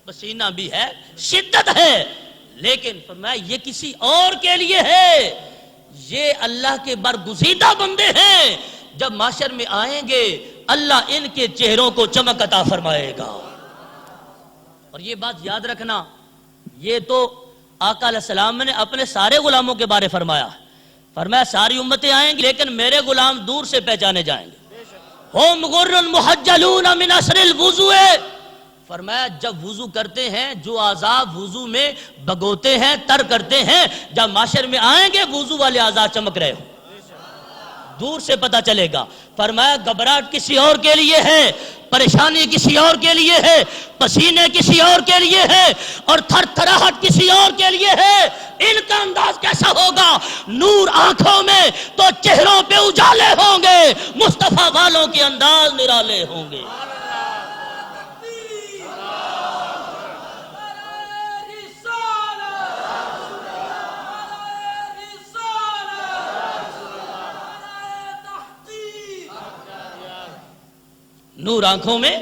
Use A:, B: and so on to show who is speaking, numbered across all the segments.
A: پسینہ بھی ہے، شدت ہے، لیکن فرمایا یہ کسی اور کے لیے ہے، یہ اللہ کے برگزیدہ بندے ہیں، جب معاشر میں آئیں گے اللہ ان کے چہروں کو چمک عطا فرمائے گا۔ اور یہ بات یاد رکھنا، یہ تو آقا علیہ السلام نے اپنے سارے غلاموں کے بارے فرمایا، فرمایا ساری امتیں آئیں گی لیکن میرے غلام دور سے پہچانے جائیں گے۔ ہم غر محجلون من اثر الوضوء، فرمایا جب وضو کرتے ہیں جو اعضاء وضو میں بگوتے ہیں تر کرتے ہیں، جب معاشر میں آئیں گے وضو والے اعضاء چمک رہے ہوں، دور سے پتہ چلے گا۔ فرمایا گھبراہٹ کسی اور کے لیے ہے، پریشانی کسی اور کے لیے ہے، پسینے کسی اور کے لیے ہے، اور تھر تھراہٹ کسی اور کے لیے ہے۔ ان کا انداز کیسا ہوگا؟ نور آنکھوں میں تو چہروں پہ اجالے ہوں گے، مصطفیٰ والوں کے انداز نرالے ہوں گے۔ نور آنکھوں میں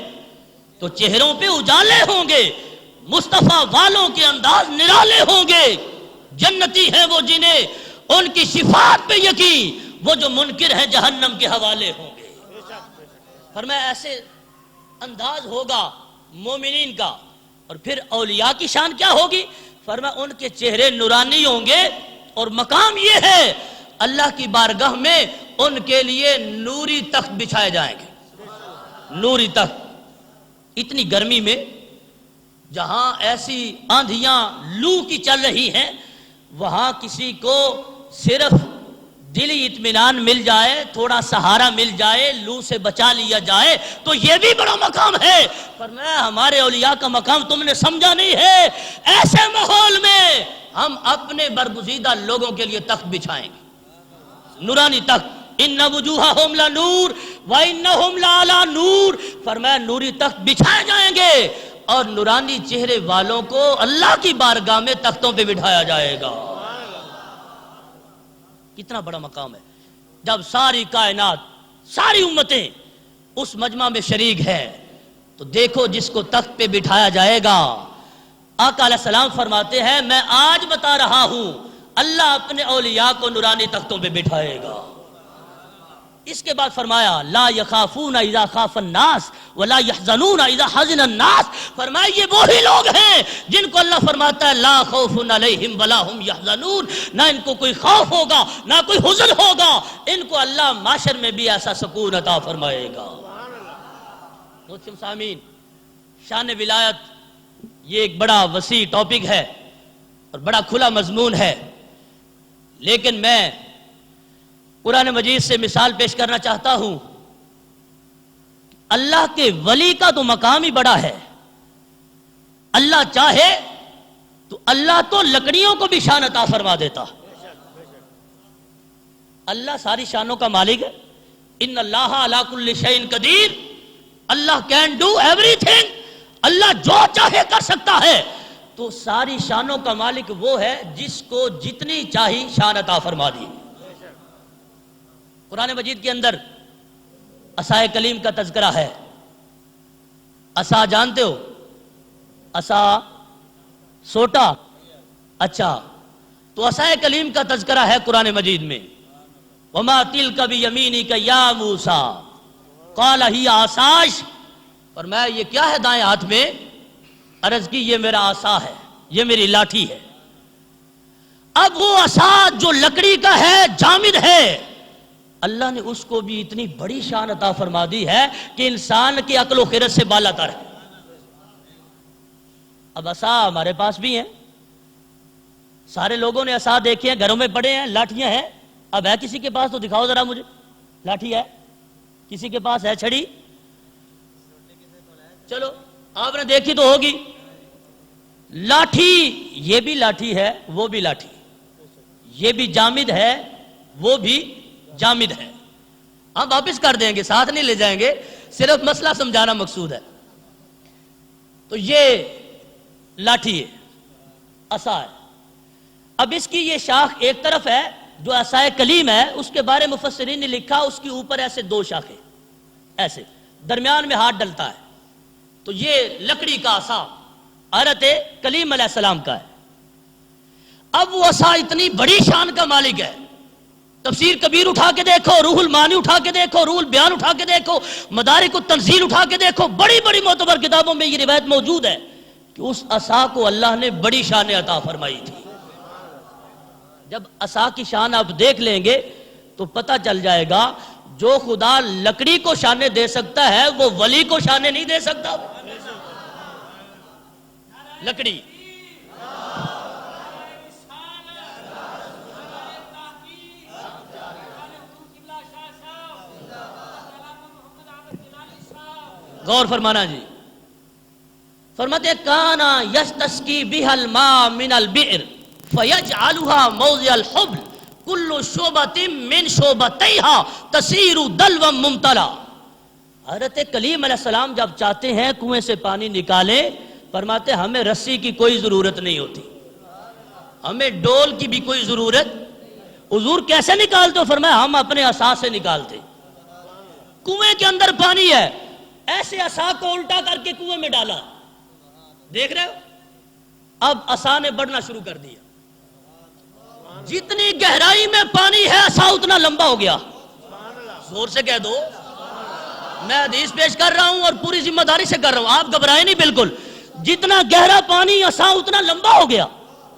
A: تو چہروں پہ اجالے ہوں گے، مصطفیٰ والوں کے انداز نرالے ہوں گے۔ جنتی ہیں وہ جنہیں ان کی صفات پہ یقین، وہ جو منکر ہیں جہنم کے حوالے ہوں گے۔ فرمایا ایسے انداز ہوگا مومنین کا، اور پھر اولیاء کی شان کیا ہوگی؟ فرمایا ان کے چہرے نورانی ہوں گے، اور مقام یہ ہے اللہ کی بارگاہ میں ان کے لیے نوری تخت بچھائے جائیں گے، نوری تخت۔ اتنی گرمی میں جہاں ایسی آندھیاں لو کی چل رہی ہیں، وہاں کسی کو صرف دلی اطمینان مل جائے، تھوڑا سہارا مل جائے، لو سے بچا لیا جائے تو یہ بھی بڑا مقام ہے۔ فرمایا ہمارے اولیاء کا مقام تم نے سمجھا نہیں ہے، ایسے ماحول میں ہم اپنے برگزیدہ لوگوں کے لیے تخت بچھائیں گے، نورانی تخت۔ ان وجوہہم لنور وانہم لعلی نور، فرمایا نوری تخت بچھائے جائیں گے، اور نورانی چہرے والوں کو اللہ کی بارگاہ میں تختوں پہ بٹھایا جائے گا۔ کتنا بڑا مقام ہے، جب ساری کائنات ساری امتیں اس مجمع میں شریک ہیں تو دیکھو جس کو تخت پہ بٹھایا جائے گا، آقا علیہ السلام فرماتے ہیں میں آج بتا رہا ہوں اللہ اپنے اولیاء کو نورانی تختوں پہ بٹھائے گا۔ اس کے بعد فرمایا لا یخافون اذا خاف الناس ولا یحزنون اذا حزن الناس، فرمایا یہ وہی لوگ ہیں جن کو اللہ فرماتا ہے لا خوف علیہم ولا هم یحزنون، نہ ان کو کوئی خوف ہوگا نہ کوئی حزن ہوگا، ان کو اللہ معاشر میں بھی ایسا سکون عطا فرمائے گا۔ محترم سامعین، شان ولایت یہ ایک بڑا وسیع ٹاپک ہے اور بڑا کھلا مضمون ہے، لیکن میں قرآن مجید سے مثال پیش کرنا چاہتا ہوں۔ اللہ کے ولی کا تو مقام ہی بڑا ہے، اللہ چاہے تو اللہ تو لکڑیوں کو بھی شان عطا فرما دیتا۔ اللہ ساری شانوں کا مالک ہے، ان اللہ علی کل شیء قدیر، اللہ کین ڈو ایوری تھنگ، اللہ جو چاہے کر سکتا ہے۔ تو ساری شانوں کا مالک وہ ہے جس کو جتنی چاہی شان عطا فرما دی۔ قرآن مجید کے اندر عصائے کلیم کا تذکرہ ہے۔ عصا جانتے ہو؟ عصا سوٹا، اچھا، تو عصائے کلیم کا تذکرہ ہے قرآن مجید میں۔ وما تلک بیمینک یا موسیٰ قال ہی عصائی، فرمایا یہ کیا ہے دائیں ہاتھ میں؟ عرض کی یہ میرا عصا ہے، یہ میری لاٹھی ہے۔ اب وہ عصا جو لکڑی کا ہے، جامد ہے، اللہ نے اس کو بھی اتنی بڑی شان عطا فرما دی ہے کہ انسان کی عقل و خرد سے بالا تر ہے۔ اب عصا ہمارے پاس بھی ہیں، سارے لوگوں نے عصا دیکھے ہیں، گھروں میں پڑے ہیں، لاٹھیاں ہیں۔ اب ہے کسی کے پاس تو دکھاؤ ذرا مجھے، لاٹھی ہے کسی کے پاس؟ ہے چھڑی؟ چلو آپ نے دیکھی تو ہوگی۔ لاٹھی، یہ بھی لاٹھی ہے وہ بھی لاٹھی، یہ بھی جامد ہے وہ بھی جامد ہے۔ ہم واپس کر دیں گے، ساتھ نہیں لے جائیں گے، صرف مسئلہ سمجھانا مقصود ہے۔ تو یہ لاٹھی ہے، عصا ہے۔ اب اس کی یہ شاخ ایک طرف ہے جو عصائے کلیم ہے، اس کے بارے مفسرین نے لکھا اس کی اوپر ایسے دو شاخیں، ایسے درمیان میں ہاتھ ڈلتا ہے، تو یہ لکڑی کا عصا، حضرت کلیم علیہ السلام کا ہے. اب وہ عصا اتنی بڑی شان کا مالک ہے. تفسیر کبیر اٹھا کے دیکھو، روح المعانی اٹھا کے دیکھو، روح البیان اٹھا کے دیکھو، مدارک التنزیل اٹھا کے دیکھو، بڑی بڑی معتبر کتابوں میں یہ روایت موجود ہے کہ اس عصا کو اللہ نے بڑی شان عطا فرمائی تھی. جب عصا کی شان آپ دیکھ لیں گے تو پتہ چل جائے گا جو خدا لکڑی کو شانے دے سکتا ہے وہ ولی کو شانے نہیں دے سکتا. لکڑی غور فرمانا جی. فرماتے کانا یستسقی بها الماء من البئر فیجعلها موضع الحبل کل شعبۃ من شعبتیها تسیر دلوا ممتلا. حضرت کلیم علیہ السلام جب چاہتے ہیں کنویں سے پانی نکالیں، فرماتے ہمیں رسی کی کوئی ضرورت نہیں ہوتی، ہمیں ڈول کی بھی کوئی ضرورت. حضور کیسے نکالتے ہو؟ فرمایا ہم اپنے عصا سے نکالتے. کنویں کے اندر پانی ہے، ایسے عصا کو الٹا کر کے کنویں میں ڈالا، دیکھ رہے ہو؟ اب عصا نے بڑھنا شروع کر دیا. جتنی گہرائی میں پانی ہے عصا اتنا لمبا ہو گیا. زور سے کہہ دو. میں حدیث پیش کر رہا ہوں اور پوری ذمہ داری سے کر رہا ہوں، آپ گھبرائیں نہیں بالکل. جتنا گہرا پانی عصا اتنا لمبا ہو گیا،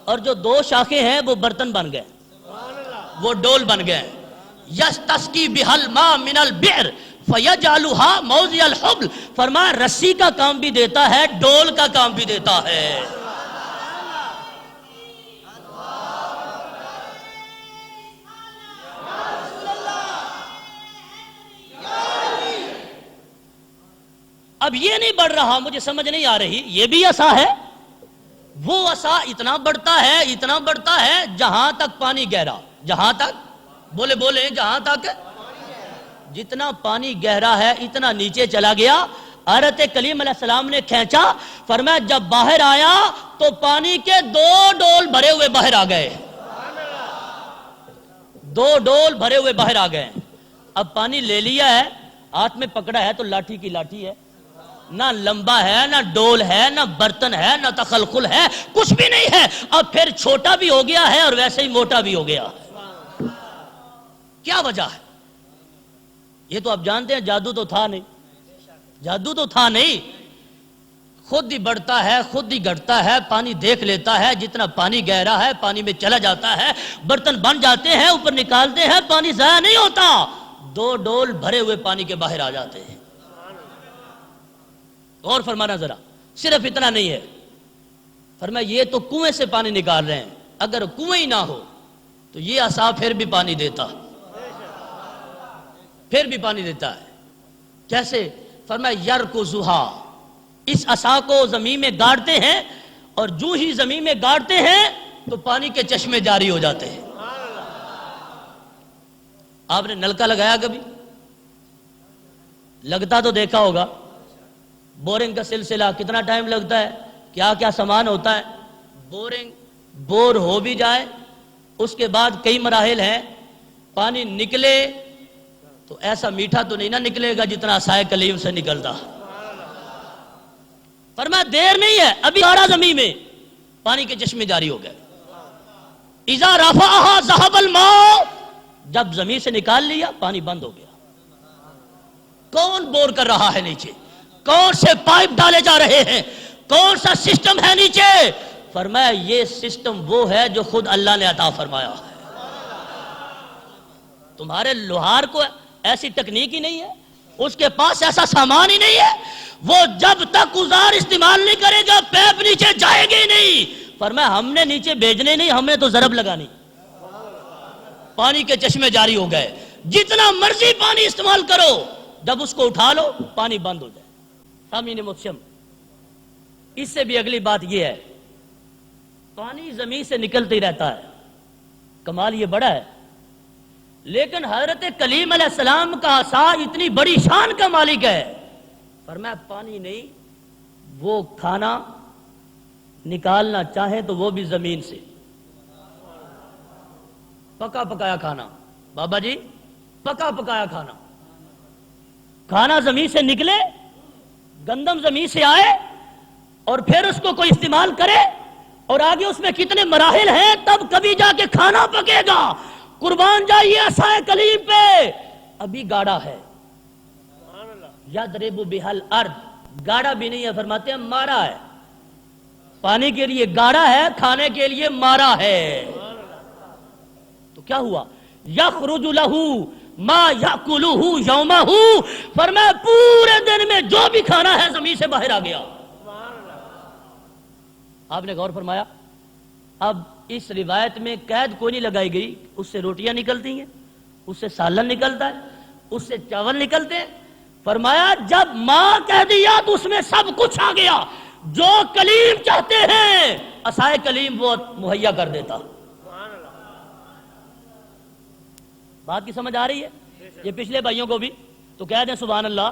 A: اور جو دو شاخیں ہیں وہ برتن بن گئے، وہ ڈول بن گئے. یستسقی بها الماء من البئر فیجعلها موضع الحبل. فرمایا رسی کا کام بھی دیتا ہے، ڈول کا کام بھی دیتا ہے. اب یہ نہیں بڑھ رہا، مجھے سمجھ نہیں آ رہی، یہ بھی عصا ہے. وہ عصا اتنا بڑھتا ہے جہاں تک پانی گہرا، جہاں تک بولے جہاں تک جتنا پانی گہرا ہے اتنا نیچے چلا گیا. حضرت کلیم علیہ السلام نے کھینچا، فرمایا جب باہر آیا تو پانی کے 2 ڈول بھرے ہوئے باہر آ گئے. 2 ڈول بھرے ہوئے باہر آ گئے. اب پانی لے لیا ہے، ہاتھ میں پکڑا ہے تو لاٹھی کی لاٹھی ہے، نہ لمبا ہے، نہ ڈول ہے، نہ برتن ہے، نہ تخلخل ہے، کچھ بھی نہیں ہے. اب پھر چھوٹا بھی ہو گیا ہے اور ویسے ہی موٹا بھی ہو گیا. کیا وجہ ہے؟ یہ تو آپ جانتے ہیں جادو تو تھا نہیں، خود ہی بڑھتا ہے، خود ہی گھٹتا ہے، پانی دیکھ لیتا ہے، جتنا پانی گہرا ہے پانی میں چلا جاتا ہے، برتن بن جاتے ہیں، اوپر نکالتے ہیں، پانی ضائع نہیں ہوتا. 2 ڈول بھرے ہوئے پانی کے باہر آ جاتے ہیں. غور فرمانا ذرا، صرف اتنا نہیں ہے. فرمایا یہ تو کنویں سے پانی نکال رہے ہیں، اگر کنویں ہی نہ ہو تو یہ عصا پھر بھی پانی دیتا ہے. کیسے؟ فرمایا یرکزھا، اس عصا کو زمین میں گاڑتے ہیں اور جو ہی زمین میں گاڑتے ہیں تو پانی کے چشمے جاری ہو جاتے ہیں. آپ نے نلکا لگایا کبھی؟ لگتا تو دیکھا ہوگا. بورنگ کا سلسلہ کتنا ٹائم لگتا ہے، کیا کیا سامان ہوتا ہے. بورنگ بور ہو بھی جائے اس کے بعد کئی مراحل ہیں. پانی نکلے تو ایسا میٹھا تو نہیں نہ نکلے گا جتنا عصائے کلیم سے نکلتا. فرمایا دیر نہیں ہے، ابھی آڑا زمین میں پانی کے چشمے جاری ہو گئے. اذا رفعها ذهب الماء، جب زمین سے نکال لیا پانی بند ہو گیا. کون بور کر رہا ہے نیچے؟ کون سے پائپ ڈالے جا رہے ہیں؟ کون سا سسٹم ہے نیچے؟ فرمایا یہ سسٹم وہ ہے جو خود اللہ نے عطا فرمایا ہے. تمہارے لوہار کو ایسی تکنیک ہی نہیں ہے، اس کے پاس ایسا سامان ہی نہیں ہے، وہ جب تک اوزار استعمال نہیں کرے گا پیپ نیچے جائے گی نہیں. فرمایا ہم نے نیچے بھیجنے نہیں، ہم نے تو ضرب لگانی. پانی کے چشمے جاری ہو گئے، جتنا مرضی پانی استعمال کرو، جب اس کو اٹھا لو پانی بند ہو جائے. سامعین محترم، اس سے بھی اگلی بات یہ ہے، پانی زمین سے نکلتے ہی رہتا ہے، کمال یہ بڑا ہے. لیکن حضرت کلیم علیہ السلام کا عصا اتنی بڑی شان کا مالک ہے. فرمایا پانی نہیں، وہ کھانا نکالنا چاہے تو وہ بھی زمین سے، پکا پکایا کھانا. بابا جی پکا پکایا کھانا، کھانا زمین سے نکلے، گندم زمین سے آئے اور پھر اس کو کوئی استعمال کرے اور آگے اس میں کتنے مراحل ہیں تب کبھی جا کے کھانا پکے گا. قربان جائیے عصائے کلیم پہ. ابھی گاڑا ہے. یضرب بہل ارض، گاڑا بھی نہیں ہے، فرماتے ہیں مارا ہے. پانی کے لیے گاڑا ہے، کھانے کے لیے مارا ہے. تو کیا ہوا؟ یخرج لہ ما یاکلہ یومہ، فرمایا پورے دن میں جو بھی کھانا ہے زمین سے باہر آ گیا. آپ نے غور فرمایا؟ اب اس روایت میں قید کوئی نہیں لگائی گئی. اس سے روٹیاں نکلتی ہیں، اس سے سالن نکلتا ہے، اس سے چاول نکلتے ہیں. فرمایا جب ماں کہہ دیا تو اس میں سب کچھ آ گیا. جو کلیم چاہتے ہیں عصائے کلیم وہ مہیا کر دیتا. بات کی سمجھ آ رہی ہے؟ یہ پچھلے بھائیوں کو بھی تو کہہ دیں سبحان اللہ.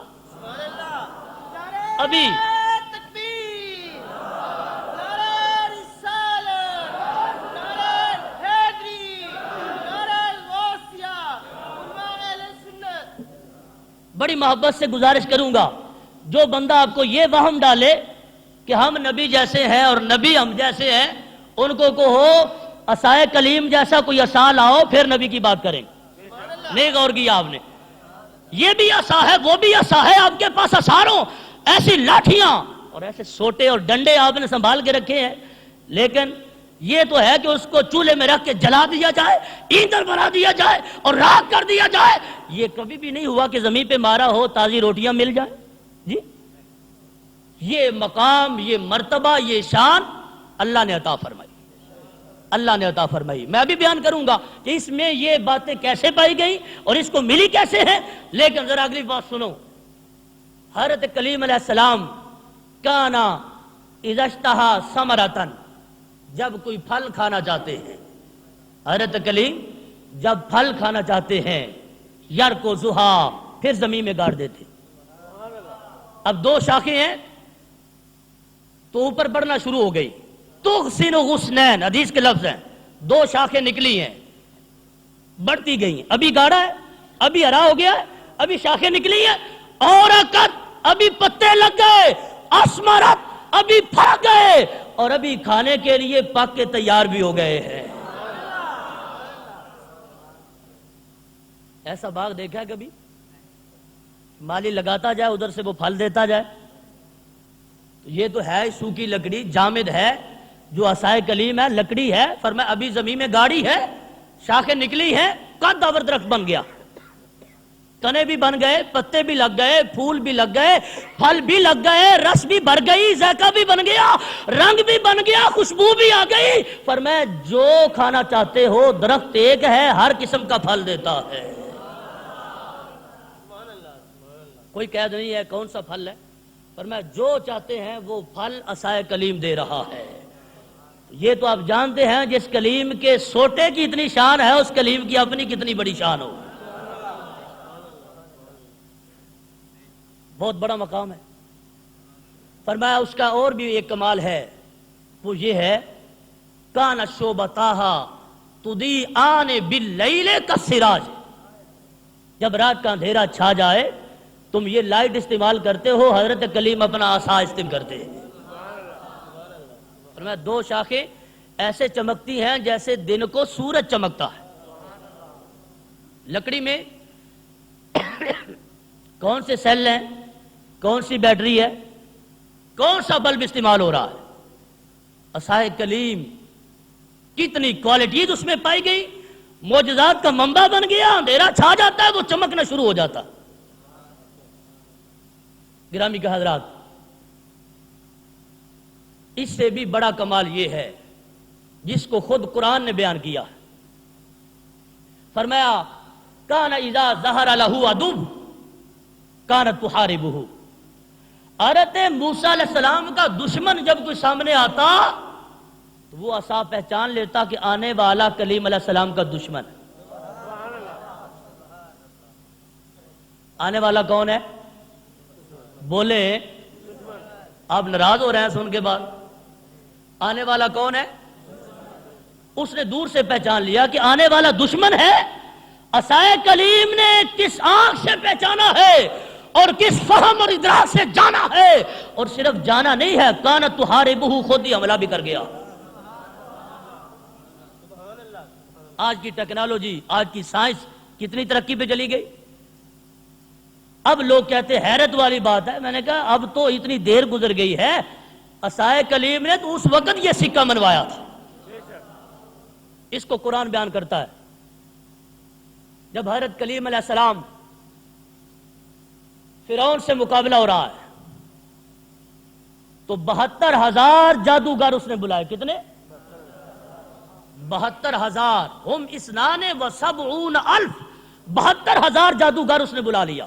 A: ابھی بڑی محبت سے گزارش کروں گا، جو بندہ آپ کو یہ وہم ڈالے کہ ہم نبی جیسے ہیں اور نبی ہم جیسے ہیں، ان کو کہو عصائے کلیم جیسا کوئی عصا لاؤ پھر نبی کی بات کریں. نہیں غور کیا آپ نے؟ یہ بھی عصا ہے، وہ بھی عصا ہے. آپ کے پاس ہزاروں ایسی لاٹھیاں اور ایسے سوٹے اور ڈنڈے آپ نے سنبھال کے رکھے ہیں، لیکن یہ تو ہے کہ اس کو چولہے میں رکھ کے جلا دیا جائے، ایندھن بنا دیا جائے اور راکھ کر دیا جائے. یہ کبھی بھی نہیں ہوا کہ زمین پہ مارا ہو تازی روٹیاں مل جائے. جی یہ مقام، یہ مرتبہ، یہ شان اللہ نے عطا فرمائی. اللہ نے عطا فرمائی. میں بھی بیان کروں گا کہ اس میں یہ باتیں کیسے پائی گئی اور اس کو ملی کیسے ہیں. لیکن ذرا اگلی بات سنو. حضرت کلیم علیہ السلام کانا اذا اشتہا ثمرۃ، جب کوئی پھل کھانا چاہتے ہیں، حضرت کلیم جب پھل کھانا چاہتے ہیں یرکضھا، پھر زمین میں گاڑ دیتے. اب دو شاخیں ہیں تو اوپر بڑھنا شروع ہو گئی. تغسن غسنین، حدیث کے لفظ ہیں. دو شاخیں نکلی ہیں، بڑھتی گئی ہیں. ابھی گاڑا ہے، ابھی ہرا ہو گیا ہے، ابھی شاخیں نکلی ہیں. اور ابھی پتے لگ گئے، اسمرت ابھی پھل گئے، اور ابھی کھانے کے لیے پک کے تیار بھی ہو گئے ہیں. ایسا باغ دیکھا ہے کبھی؟ مالی لگاتا جائے ادھر سے وہ پھل دیتا جائے. یہ تو ہے سوکھی لکڑی، جامد ہے. جو عصائے کلیم ہے لکڑی ہے. فرمایا ابھی زمین میں گاڑی ہے، شاخیں نکلی ہیں، قد آور درخت بن گیا. تنے بھی بن گئے، پتے بھی لگ گئے، پھول بھی لگ گئے، پھل بھی لگ گئے، رس بھی بھر گئی، ذائقہ بھی بن گیا، رنگ بھی بن گیا، خوشبو بھی آ گئی. فرمایا جو کھانا چاہتے ہو درخت ایک ہے، ہر قسم کا پھل دیتا ہے. کوئی قید نہیں ہے کون سا پھل ہے. فرمایا جو چاہتے ہیں وہ پھل عصائے کلیم دے رہا ہے. یہ تو آپ جانتے ہیں جس کلیم کے سوٹے کی اتنی شان ہے اس کلیم کی اپنی کتنی بڑی شان ہو. بہت بڑا مقام ہے. فرمایا اس کا اور بھی ایک کمال ہے، وہ یہ ہے کان شوبتاہا تضیئان باللیل کالسراج. جب رات کا اندھیرا چھا جائے تم یہ لائٹ استعمال کرتے ہو، حضرت کلیم اپنا عصا استعمال کرتے ہیں. فرمایا دو شاخیں ایسے چمکتی ہیں جیسے دن کو سورج چمکتا ہے. لکڑی میں کون سے سیل ہیں، کون سی بیٹری ہے، کون سا بلب استعمال ہو رہا ہے. عصائے کلیم کتنی کوالٹیز اس میں پائی گئی، معجزات کا منبع بن گیا. اندھیرا چھا جاتا ہے وہ چمکنا شروع ہو جاتا. گرامی کے حضرات، اس سے بھی بڑا کمال یہ ہے جس کو خود قرآن نے بیان کیا. فرمایا کان اذا ظہر لہ عدو کانت تحاربہ. حضرت موسیٰ علیہ السلام کا دشمن جب کوئی سامنے آتا تو وہ عصا پہچان لیتا کہ آنے والا کلیم علیہ السلام کا دشمن. آنے والا کون ہے؟ بولے. آپ ناراض ہو رہے ہیں سن کے بعد. آنے والا کون ہے؟ اس نے دور سے پہچان لیا کہ آنے والا دشمن ہے. عصائے کلیم نے کس آنکھ سے پہچانا ہے اور کس فہم اور ادراک سے جانا ہے، اور صرف جانا نہیں ہے، کانت تحاربہ، خود ہی حملہ بھی کر گیا۔ آج کی ٹیکنالوجی، آج کی سائنس کتنی ترقی پہ چلی گئی۔ اب لوگ کہتے حیرت والی بات ہے، میں نے کہا اب تو اتنی دیر گزر گئی ہے، عصائے کلیم نے تو اس وقت یہ سکہ منوایا تھا۔ اس کو قرآن بیان کرتا ہے، جب حضرت کلیم علیہ السلام فرعون سے مقابلہ ہو رہا ہے تو 72,000 جادوگر اس نے بلائے۔ کتنے؟ 72,000۔ ہم اثنان و سبعون الف، 72,000 جادوگر اس نے بلا لیا،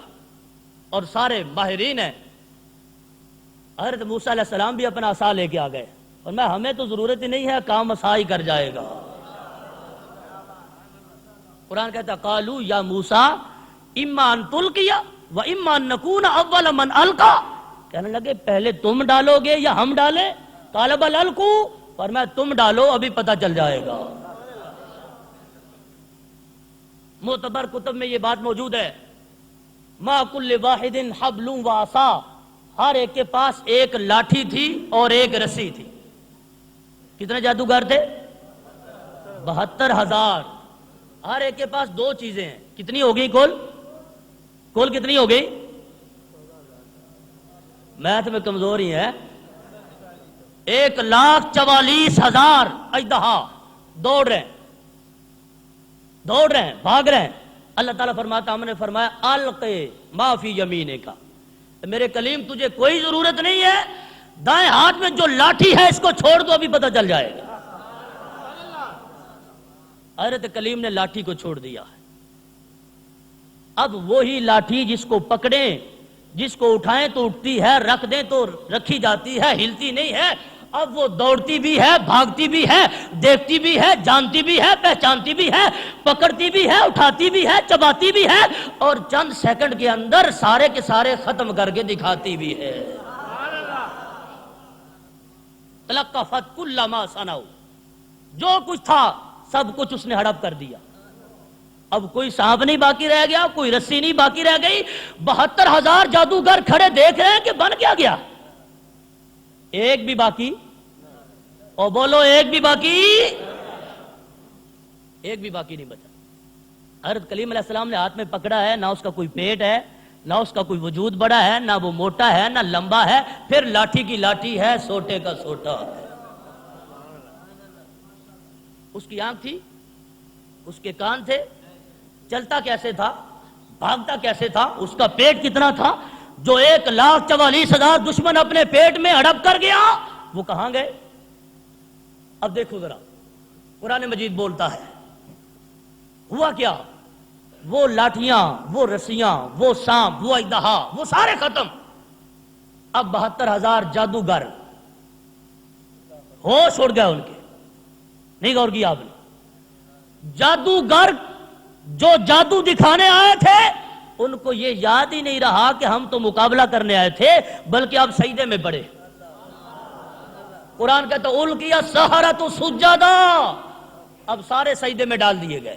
A: اور سارے ماہرین ہیں۔ حضرت موسیٰ علیہ السلام بھی اپنا عصا لے کے آ گئے، اور ہمیں تو ضرورت ہی نہیں ہے، کام عصا ہی کر جائے گا۔ قرآن کہتا ہے قالوا یا موسیٰ اما ان تلقی و اما ان نکون اول من القا، کہنے لگے پہلے تم ڈالو گے یا ہم ڈالیں؟ قال بل القوا، فرمایا تم ڈالو، ابھی پتہ چل جائے گا۔ معتبر کتب میں یہ بات موجود ہے، ما کل واحد حبل و عصا، ہر ایک کے پاس ایک لاٹھی تھی اور ایک رسی تھی۔ کتنے جادوگر تھے؟ 72,000۔ ہر ایک کے پاس دو چیزیں ہیں۔ کتنی ہو گئی کل کتنی ہو گئی؟ میتھ میں کمزوری ہے۔ 1,44,000 اژدہا دوڑ رہے ہیں، بھاگ رہے ہیں۔ اللہ تعالیٰ فرماتا، ہم نے فرمایا القے ما فی یمینک، میرے کلیم تجھے کوئی ضرورت نہیں ہے، دائیں ہاتھ میں جو لاٹھی ہے اس کو چھوڑ دو، ابھی پتہ چل جائے گا۔ حضرت کلیم نے لاٹھی کو چھوڑ دیا ہے۔ اب وہی لاٹھی جس کو پکڑیں، جس کو اٹھائیں تو اٹھتی ہے، رکھ دیں تو رکھی جاتی ہے، ہلتی نہیں ہے۔ اب وہ دوڑتی بھی ہے، بھاگتی بھی ہے، دیکھتی بھی ہے، جانتی بھی ہے، پہچانتی بھی ہے، پکڑتی بھی ہے، اٹھاتی بھی ہے، چباتی بھی ہے، اور چند سیکنڈ کے اندر سارے کے سارے ختم کر کے دکھاتی بھی ہے۔ تلقفت کل ما صنعوا، جو کچھ تھا سب کچھ اس نے ہڑپ کر دیا۔ اب کوئی سانپ نہیں باقی رہ گیا، کوئی رسی نہیں باقی رہ گئی۔ 72,000 جادوگر کھڑے دیکھ رہے ہیں کہ بن کیا گیا، ایک بھی باقی، اور بولو ایک بھی باقی نہیں بچا۔ حضرت کلیم علیہ السلام نے ہاتھ میں پکڑا ہے، نہ اس کا کوئی پیٹ ہے، نہ اس کا کوئی وجود بڑا ہے، نہ وہ موٹا ہے، نہ لمبا ہے، پھر لاٹھی کی لاٹھی ہے، سوٹے کا سوٹا ہے۔ اس کی آنکھ تھی، اس کے کان تھے، چلتا کیسے تھا، بھاگتا کیسے تھا، اس کا پیٹ کتنا تھا، جو 1,44,000 دشمن اپنے پیٹ میں ہڑپ کر گیا، وہ کہاں گئے؟ اب دیکھو ذرا، قرآن مجید بولتا ہے ہوا کیا، وہ لاٹھیاں، وہ رسیاں، وہ سانپ، وہ اژدہا، وہ سارے ختم۔ اب 72,000 جادوگر ہوش اڑ گئے ان کے، نہیں غور کیا آپ نے؟ جادوگر جو جادو دکھانے آئے تھے ان کو یہ یاد ہی نہیں رہا کہ ہم تو مقابلہ کرنے آئے تھے، بلکہ اب سجدے میں پڑے۔ قرآن کہتا ہے القی السحرۃ سجدا، اب سارے سجدے میں ڈال دیے گئے۔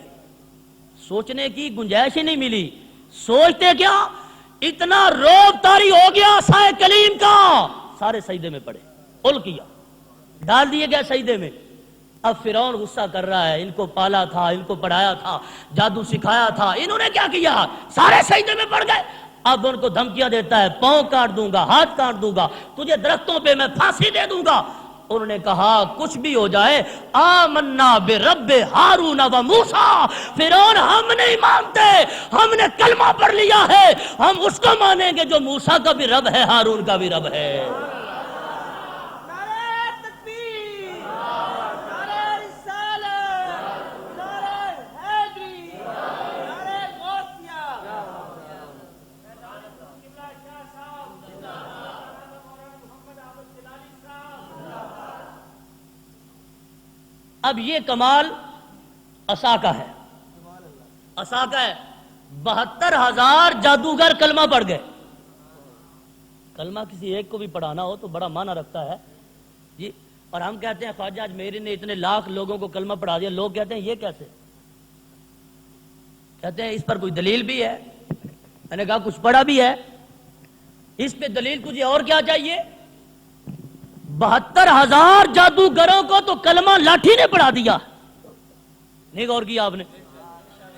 A: سوچنے کی گنجائش ہی نہیں ملی۔ سوچتے کیا، اتنا روب طاری ہو گیا عصائے کلیم کا، سارے سجدے میں پڑے، القیا، ڈال دیے گئے سجدے میں۔ اب فرعون غصہ کر رہا ہے، ان کو پالا تھا، ان کو پڑھایا تھا، جادو سکھایا تھا، انہوں نے کیا کیا، سارے سجدے میں پڑ گئے۔ اب ان کو دھمکیاں دیتا ہے، پاؤں کاٹ دوں گا، ہاتھ کاٹ دوں گا، تجھے درختوں پہ میں پھانسی دے دوں گا۔ انہوں نے کہا کچھ بھی ہو جائے، آمنا برب ہارون و موسیٰ، فرعون ہم نہیں مانتے، ہم نے کلمہ پڑھ لیا ہے، ہم اس کو مانیں گے جو موسیٰ کا بھی رب ہے، ہارون کا بھی رب ہے۔ اب یہ کمال عصا کا ہے، عصا کا ہے۔ 72,000 جادوگر کلمہ پڑھ گئے۔ کلمہ کسی ایک کو بھی پڑھانا ہو تو بڑا معنی رکھتا ہے جی۔ اور ہم کہتے ہیں خواجہ اجمیری نے اتنے لاکھ لوگوں کو کلمہ پڑھا دیا، لوگ کہتے ہیں یہ کیسے، کہتے ہیں اس پر کوئی دلیل بھی ہے۔ میں نے کہا کچھ پڑھا بھی ہے، اس پہ دلیل تجھے اور کیا چاہیے؟ 72,000 جادوگروں کو تو کلمہ لاٹھی نے پڑھا دیا. نہیں غور کیا آپ نے؟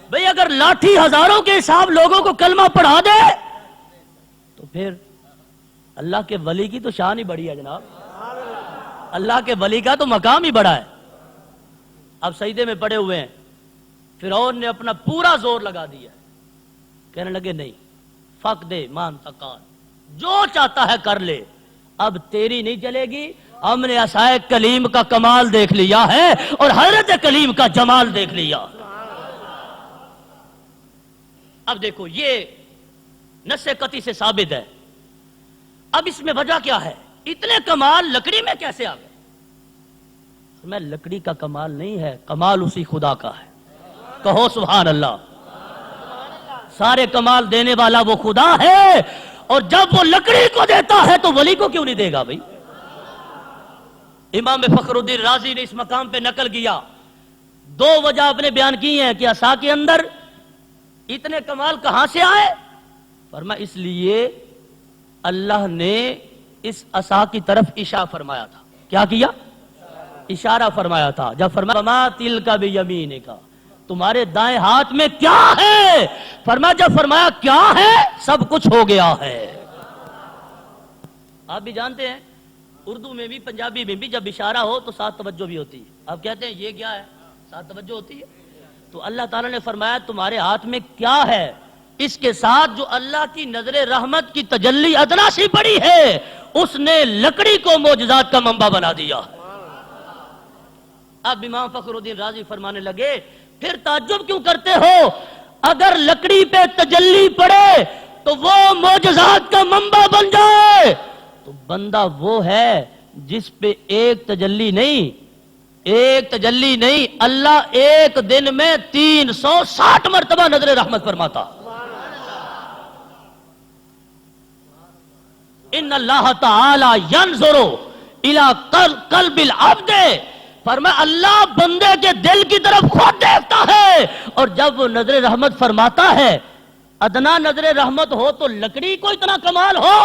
A: بھئی اگر لاٹھی ہزاروں کے حساب لوگوں کو کلمہ پڑھا دے تو پھر اللہ کے ولی کی تو شان ہی بڑی ہے جناب. اللہ کے ولی کا تو مقام ہی بڑا ہے. اب سجدے میں پڑے ہوئے ہیں, فرعون نے اپنا پورا زور لگا دیا, کہنے لگے نہیں, فق دے مان تقال, جو چاہتا ہے کر لے, اب تیری نہیں چلے گی, ہم نے عصائے کلیم کا کمال دیکھ لیا ہے اور حضرت کلیم کا جمال دیکھ لیا. اب دیکھو یہ نص قطعی سے ثابت ہے. اب اس میں وجہ کیا ہے؟ اتنے کمال لکڑی میں کیسے آ گئے؟ میں لکڑی کا کمال نہیں ہے, کمال اسی خدا کا ہے. کہو سبحان اللہ. سارے کمال دینے والا وہ خدا ہے, اور جب وہ لکڑی کو دیتا ہے تو ولی کو کیوں نہیں دے گا بھائی؟ امام فخر الدین رازی نے اس مقام پہ نقل کیا, 2 وجہ اپنے بیان کی ہیں کہ عصا کے اندر اتنے کمال کہاں سے آئے. فرمایا اس لیے اللہ نے اس عصا کی طرف اشارہ فرمایا تھا. کیا کیا؟ اشارہ فرمایا تھا. جب فرمایا وما تلک بیمینک, تمہارے دائیں ہاتھ میں کیا ہے, فرمایا جب فرمایا کیا ہے سب کچھ ہو گیا ہے. آپ بھی جانتے ہیں اردو میں بھی پنجابی میں بھی جب اشارہ ہو تو ساتھ توجہ بھی ہوتی ہے. آپ کہتے ہیں یہ کیا ہے, ساتھ توجہ ہوتی ہے. تو اللہ تعالیٰ نے فرمایا تمہارے ہاتھ میں کیا ہے, اس کے ساتھ جو اللہ کی نظر رحمت کی تجلی ادنا سی پڑی ہے, اس نے لکڑی کو معجزات کا منبع بنا دیا. اب امام فخر الدین رازی فرمانے لگے پھر تعجب کیوں کرتے ہو, اگر لکڑی پہ تجلی پڑے تو وہ معجزات کا منبع بن جائے تو بندہ وہ ہے جس پہ ایک تجلی نہیں, اللہ ایک دن میں 360 مرتبہ نظر رحمت فرماتا. ان اللہ تعالی ینظر الی قلب العبد, فرمایا اللہ بندے کے دل کی طرف خود دیکھتا ہے, اور جب وہ نظر رحمت فرماتا ہے, ادنا نظر رحمت ہو تو لکڑی کو اتنا کمال ہو,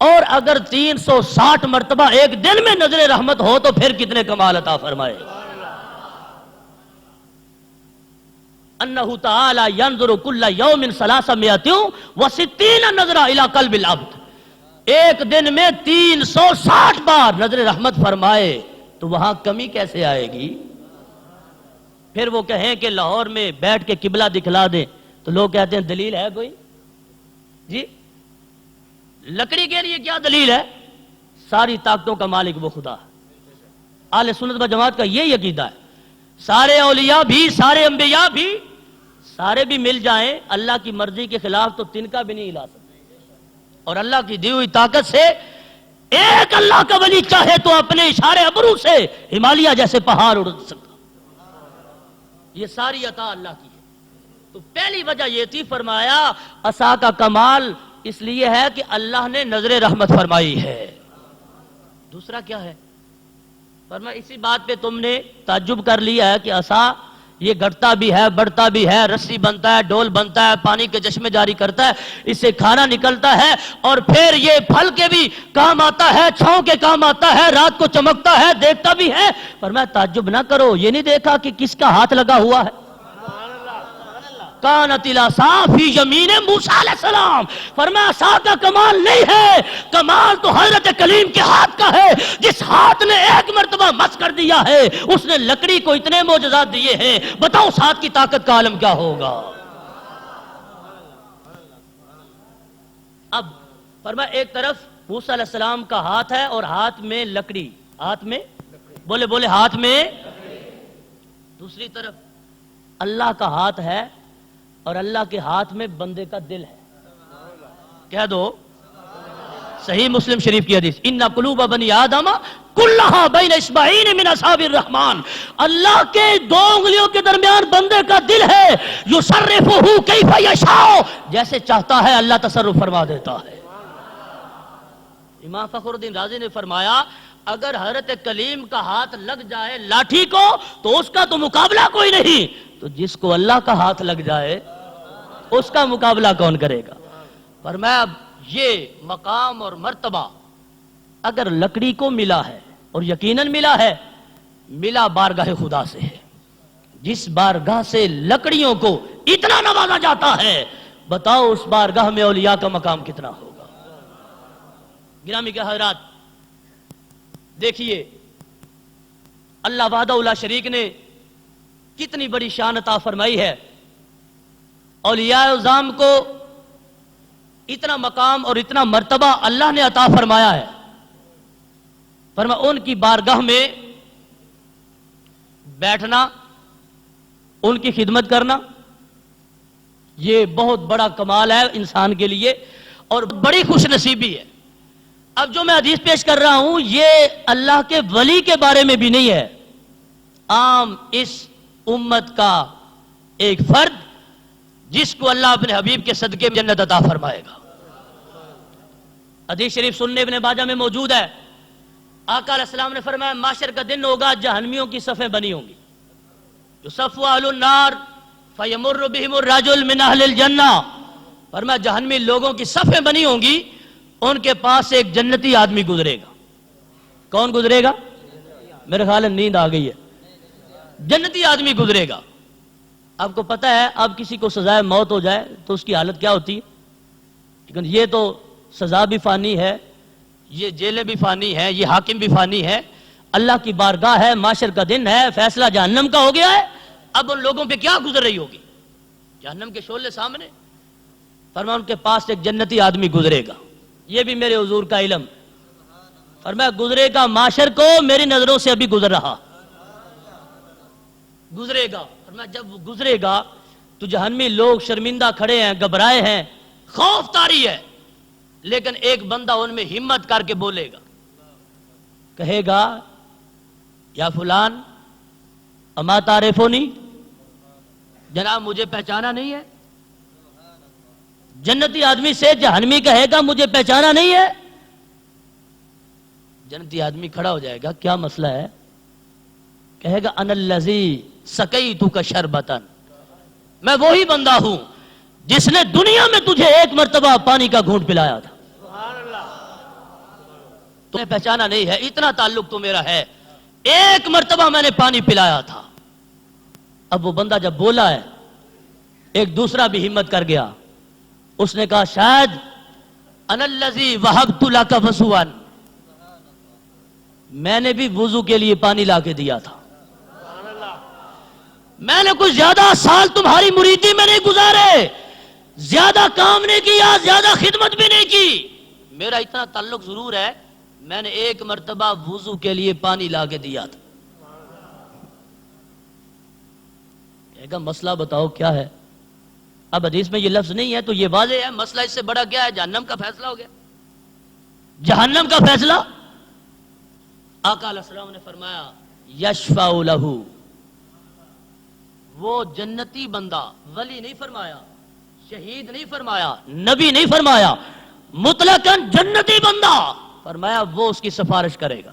A: اور اگر 360 مرتبہ ایک دن میں نظر رحمت ہو تو پھر کتنے کمال عطا فرمائے. انہ تعالی ینظر کل یوم 360 نظرہ الی قلب العبد, ایک دن میں 360 بار نظر رحمت فرمائے تو وہاں کمی کیسے آئے گی؟ پھر وہ کہیں کہ لاہور میں بیٹھ کے قبلہ دکھلا دیں تو لوگ کہتے ہیں دلیل ہے کوئی؟ جی لکڑی کے لیے کیا دلیل ہے؟ ساری طاقتوں کا مالک وہ خدا. اہل سنت و جماعت کا یہ عقیدہ ہے, سارے اولیاء بھی, سارے انبیاء بھی, سارے بھی مل جائیں اللہ کی مرضی کے خلاف تو تنکا بھی نہیں ہلا سکتے, اور اللہ کی دی ہوئی طاقت سے ایک اللہ کا ولی چاہے تو اپنے اشارے ابرو سے ہمالیہ جیسے پہاڑ اڑ سکتا. یہ ساری عطا اللہ کی ہے. تو پہلی وجہ یہ تھی, فرمایا عصا کا کمال اس لیے ہے کہ اللہ نے نظر رحمت فرمائی ہے. دوسرا کیا ہے؟ فرمایا اسی بات پہ تم نے تعجب کر لیا ہے کہ عصا یہ گھٹتا بھی ہے, بڑھتا بھی ہے, رسی بنتا ہے, ڈول بنتا ہے, پانی کے چشمے جاری کرتا ہے, اس سے کھانا نکلتا ہے, اور پھر یہ پھل کے بھی کام آتا ہے, چھاؤں کے کام آتا ہے, رات کو چمکتا ہے, دیکھتا بھی ہے. فرمایا تعجب نہ کرو, یہ نہیں دیکھا کہ کس کا ہاتھ لگا ہوا ہے. کانت العصا فی یمین موسیٰ علیہ السلام, فرمایا عصا کا کمال نہیں ہے, کمال تو حضرت کلیم کے ہاتھ کا ہے, جس ہاتھ نے ایک مرتبہ مس کر دیا ہے, اس نے لکڑی کو اتنے معجزات دیے ہیں. بتاؤ اس ہاتھ کی طاقت کا عالم کیا ہوگا. اب فرمایا ایک طرف موسیٰ علیہ السلام کا ہاتھ ہے اور ہاتھ میں لکڑی, ہاتھ میں بولے ہاتھ میں, دوسری طرف اللہ کا ہاتھ ہے اور اللہ کے ہاتھ میں بندے کا دل ہے. کہہ دو صحیح مسلم شریف کی حدیث, ان قلوب بنی آدم کلھا بین اصبعین من اصابع الرحمن, اللہ کے 2 انگلیوں کے درمیان بندے کا دل ہے, یصرفہ کیف یشاء, جیسے چاہتا ہے اللہ تصرف فرما دیتا ہے. امام فخر الدین رازی نے فرمایا اگر حضرت کلیم کا ہاتھ لگ جائے لاٹھی کو تو اس کا تو مقابلہ کوئی نہیں, تو جس کو اللہ کا ہاتھ لگ جائے اس کا مقابلہ کون کرے گا. فرمایا یہ مقام اور مرتبہ اگر لکڑی کو ملا ہے اور یقیناً ملا ہے، ملا بارگاہ خدا سے ہے. جس بارگاہ سے لکڑیوں کو اتنا نوازا جاتا ہے، بتاؤ اس بارگاہ میں اولیاء کا مقام کتنا ہوگا. گرامی کے حضرات، دیکھیے اللہ وحدہ لا شریک نے کتنی بڑی شان عطا فرمائی ہے. اولیاء اعظام کو اتنا مقام اور اتنا مرتبہ اللہ نے عطا فرمایا ہے. فرمایا ان کی بارگاہ میں بیٹھنا، ان کی خدمت کرنا، یہ بہت بڑا کمال ہے انسان کے لیے اور بڑی خوش نصیبی ہے. اب جو میں حدیث پیش کر رہا ہوں یہ اللہ کے ولی کے بارے میں بھی نہیں ہے، عام اس امت کا ایک فرد جس کو اللہ اپنے حبیب کے صدقے میں جنت عطا فرمائے گا. حدیث شریف سننے ابن ماجہ میں موجود ہے. آقا علیہ السلام نے فرمایا معاشر کا دن ہوگا، جہنمیوں کی صفیں بنی ہوں گی. یصف اہل النار فیمر بہم الرجل من اہل الجنہ. فرمایا جہنمی لوگوں کی صفیں بنی ہوں گی، ان کے پاس سے ایک جنتی آدمی گزرے گا. کون گزرے گا؟ میرے خیال ہے نیند آ گئی ہے. جنتی آدمی گزرے گا. آپ کو پتہ ہے اب کسی کو سزائے موت ہو جائے تو اس کی حالت کیا ہوتی ہے؟ لیکن یہ تو سزا بھی فانی ہے، یہ جیلیں بھی فانی ہے، یہ حاکم بھی فانی ہے. اللہ کی بارگاہ ہے، معاشر کا دن ہے، فیصلہ جہنم کا ہو گیا ہے. اب ان لوگوں پہ کیا گزر رہی ہوگی؟ جہنم کے شعلے سامنے. فرمایا ان کے پاس ایک جنتی آدمی گزرے گا. یہ بھی میرے حضور کا علم. فرمایا گزرے گا معاشر کو میری نظروں سے ابھی گزر رہا، گزرے گا. فرمایا جب وہ گزرے گا تو جہنمی لوگ شرمندہ کھڑے ہیں، گھبرائے ہیں، خوف طاری ہے. لیکن ایک بندہ ان میں ہمت کر کے بولے گا، کہے گا یا فلان اما تعرفونی، جناب مجھے پہچانا نہیں ہے. جنتی آدمی سے جہنمی کہے گا مجھے پہچانا نہیں ہے. جنتی آدمی کھڑا ہو جائے گا، کیا مسئلہ ہے؟ کہے گا انا الذی سقیتک شربتا، میں وہی بندہ ہوں جس نے دنیا میں تجھے ایک مرتبہ پانی کا گھونٹ پلایا تھا. تمہیں پہچانا نہیں ہے، اتنا تعلق تو میرا ہے، ایک مرتبہ میں نے پانی پلایا تھا. اب وہ بندہ جب بولا ہے، ایک دوسرا بھی ہمت کر گیا. اس نے کہا شاید انا الذی وہبت لک وضوءا، میں نے بھی وضو کے لیے پانی لا کے دیا تھا. میں نے کچھ زیادہ سال تمہاری مریدی میں نہیں گزارے، زیادہ کام نہیں کیا، زیادہ خدمت بھی نہیں کی، میرا اتنا تعلق ضرور ہے، میں نے ایک مرتبہ وضو کے لیے پانی لا کے دیا تھا. کہے گا مسئلہ بتاؤ کیا ہے؟ اب حدیث میں یہ لفظ نہیں ہے تو یہ واضح ہے، مسئلہ اس سے بڑا کیا ہے؟ جہنم کا فیصلہ ہو گیا. جہنم کا فیصلہ. آقا علیہ السلام نے فرمایا یشفع لہ، وہ جنتی بندہ، ولی نہیں فرمایا، شہید نہیں فرمایا، نبی نہیں فرمایا، مطلقاً جنتی بندہ، فرمایا وہ اس کی سفارش کرے گا.